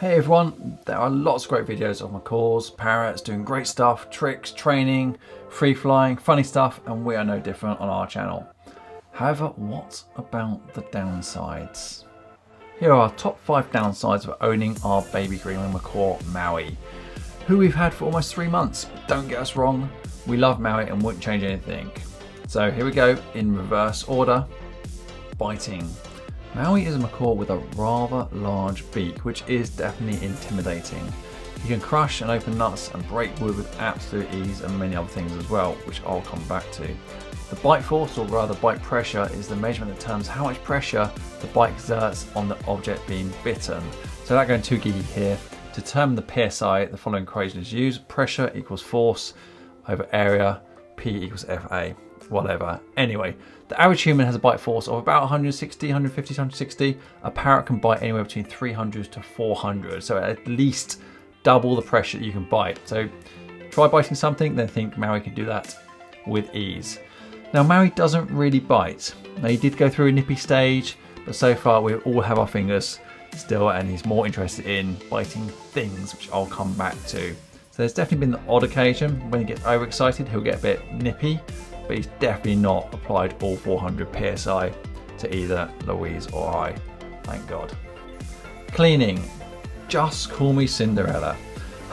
Hey everyone, there are lots of great videos of macaws, parrots doing great stuff, tricks, training, free flying, funny stuff, and we are no different on our channel. However, what about the downsides? Here are our top 5 downsides of owning our baby greenland macaw Maui, who we've had for almost 3 months. Don't get us wrong, we love Maui and wouldn't change anything. So here we go in reverse order. Biting. Maui is a macaw with a rather large beak, which is definitely intimidating. He can crush and open nuts and break wood with absolute ease, and many other things as well, which I'll come back to. The bite force, or rather bite pressure, is the measurement that determines how much pressure the bite exerts on the object being bitten. So without going too geeky here, to determine the PSI, the following equation is used. Pressure equals force over area, P equals FA. Whatever. Anyway, the average human has a bite force of about 160, 150 to 160. A parrot can bite anywhere between 300 to 400, so at least double the pressure that you can bite. So try biting something, then think Maui can do that with ease. Now Maui doesn't really bite. Now he did go through a nippy stage, but so far we all have our fingers still, and he's more interested in biting things, which I'll come back to. So there's definitely been the odd occasion when he gets overexcited, he'll get a bit nippy, but he's definitely not applied all 400 PSI to either Louise or I, thank God. Cleaning. Just call me Cinderella.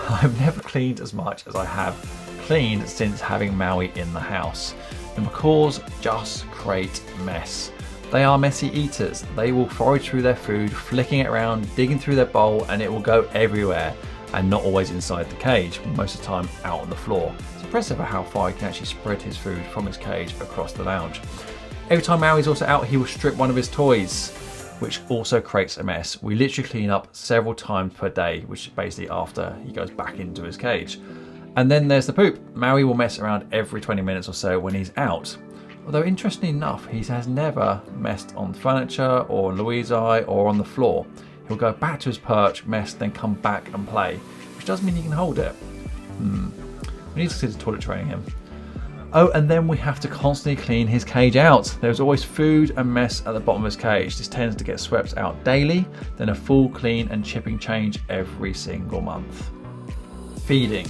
I've never cleaned as much as I have cleaned since having Maui in the house. The macaws just create mess. They are messy eaters. They will forage through their food, flicking it around, digging through their bowl, and it will go everywhere, and not always inside the cage, most of the time out on the floor. It's impressive how far he can actually spread his food from his cage across the lounge. Every time Maui's also out, he will strip one of his toys, which also creates a mess. We literally clean up several times per day, which is basically after he goes back into his cage. And then there's the poop. Maui will mess around every 20 minutes or so when he's out. Although interestingly enough, he has never messed on furniture or on Louise's eye or on the floor. He'll go back to his perch, mess, then come back and play, which does mean he can hold it. We need to consider toilet training him. Oh, and then we have to constantly clean his cage out. There's always food and mess at the bottom of his cage. This tends to get swept out daily, then a full clean and chipping change every single month. Feeding.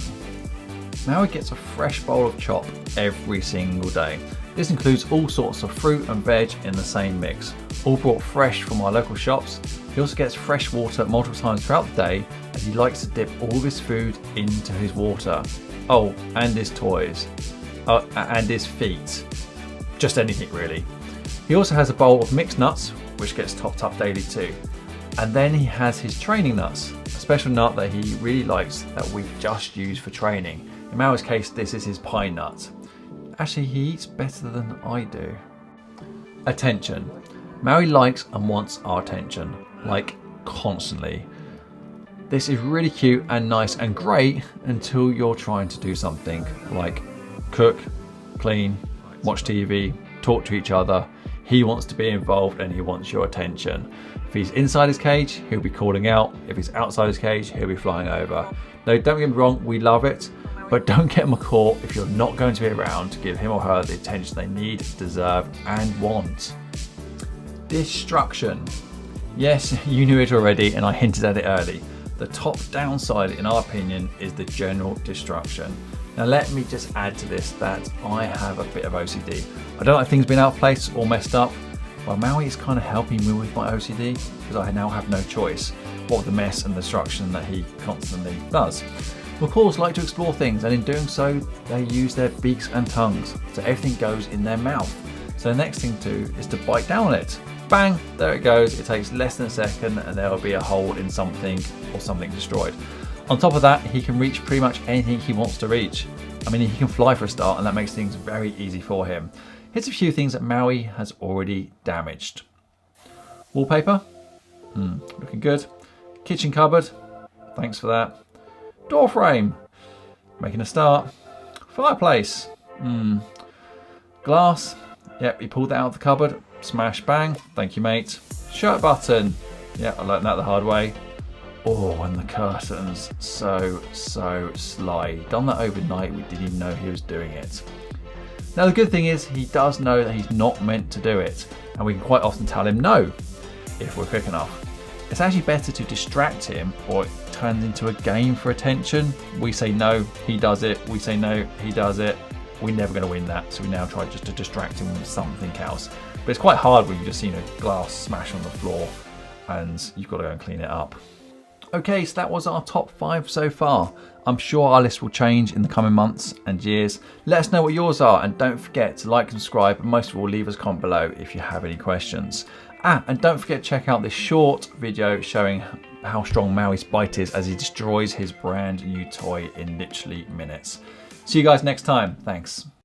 Maui gets a fresh bowl of chop every single day. This includes all sorts of fruit and veg in the same mix, all brought fresh from our local shops. He also gets fresh water multiple times throughout the day, as he likes to dip all of his food into his water. Oh, and his toys. And his feet. Just anything really. He also has a bowl of mixed nuts, which gets topped up daily too. And then he has his training nuts, a special nut that he really likes that we just use for training. In Maui's case, this is his pine nut. Actually, he eats better than I do. Attention. Maui likes and wants our attention, like constantly. This is really cute and nice and great until you're trying to do something like cook, clean, watch TV, talk to each other. He wants to be involved and he wants your attention. If he's inside his cage, he'll be calling out. If he's outside his cage, he'll be flying over. No, don't get me wrong, we love it, but don't get a macaw if you're not going to be around to give him or her the attention they need, deserve, and want. Destruction. Yes, you knew it already and I hinted at it early. The top downside, in our opinion, is the general destruction. Now let me just add to this that I have a bit of OCD. I don't like things being out of place or messed up. Well, Maui is kind of helping me with my OCD because I now have no choice. What with the mess and destruction that he constantly does. Macaws like to explore things, and in doing so, they use their beaks and tongues, so everything goes in their mouth. So the next thing to do is to bite down on it. Bang, there it goes. It takes less than a second and there will be a hole in something or something destroyed. On top of that, he can reach pretty much anything he wants to reach. I mean, he can fly for a start, and that makes things very easy for him. Here's a few things that Maui has already damaged. Wallpaper, looking good. Kitchen cupboard, thanks for that. Door frame, making a start. Fireplace, glass, yep, he pulled that out of the cupboard. Smash bang, thank you mate. Shirt button, yeah, I learned that the hard way. Oh, and the curtains, so sly. Done that overnight, we didn't even know he was doing it. Now the good thing is he does know that he's not meant to do it, and we can quite often tell him no, if we're quick enough. It's actually better to distract him, or it turns into a game for attention. We say no, he does it. We say no, he does it. We're never going to win that, so we now try just to distract him with something else. But it's quite hard when you've just seen a glass smash on the floor and you've got to go and clean it up. Okay, so that was our top 5 so far. I'm sure our list will change in the coming months and years. Let us know what yours are, and don't forget to like and subscribe, and most of all, leave us a comment below if you have any questions. And don't forget to check out this short video showing how strong Maui's bite is as he destroys his brand new toy in literally minutes. See you guys next time. Thanks.